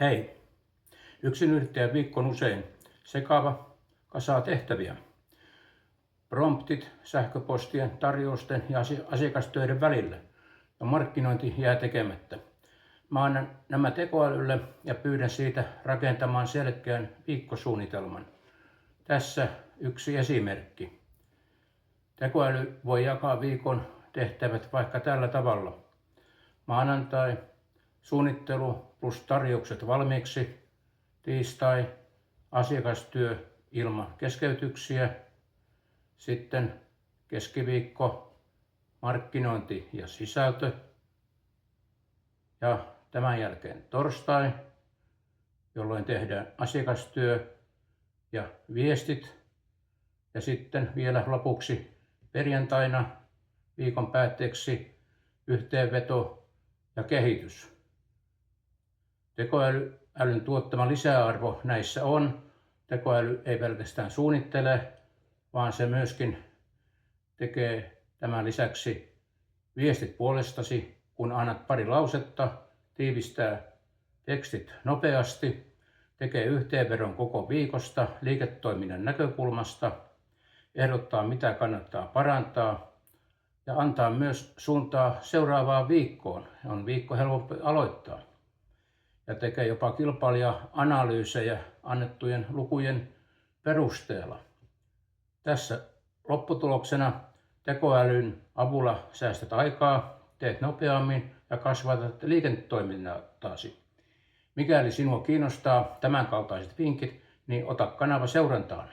Hei! Yksinyrittäjän viikko on usein sekava, kasaa tehtäviä. Promptit sähköpostien, tarjousten ja asiakastöiden välillä ja markkinointi jää tekemättä. Mä annan nämä tekoälylle ja pyydän siitä rakentamaan selkeän viikkosuunnitelman. Tässä yksi esimerkki. Tekoäly voi jakaa viikon tehtävät vaikka tällä tavalla. Maanantai, suunnittelu plus tarjoukset valmiiksi. Tiistai, asiakastyö ilman keskeytyksiä. Sitten keskiviikko, markkinointi ja sisältö. Ja tämän jälkeen torstai, jolloin tehdään asiakastyö ja viestit. Ja sitten vielä lopuksi perjantaina viikon päätteeksi yhteenveto ja kehitys. Tekoälyn tuottama lisäarvo näissä on. Tekoäly ei pelkästään suunnittele, vaan se myöskin tekee tämän lisäksi viestit puolestasi, kun annat pari lausetta, tiivistää tekstit nopeasti, tekee yhteenvedon koko viikosta liiketoiminnan näkökulmasta, ehdottaa mitä kannattaa parantaa ja antaa myös suuntaa seuraavaan viikkoon. On viikko helpompi aloittaa ja tekee jopa kilpailija-analyysejä annettujen lukujen perusteella. Tässä lopputuloksena tekoälyn avulla säästät aikaa, teet nopeammin ja kasvatat liiketoimintaasi. Mikäli sinua kiinnostaa tämän kaltaiset vinkit, niin ota kanava seurantaan.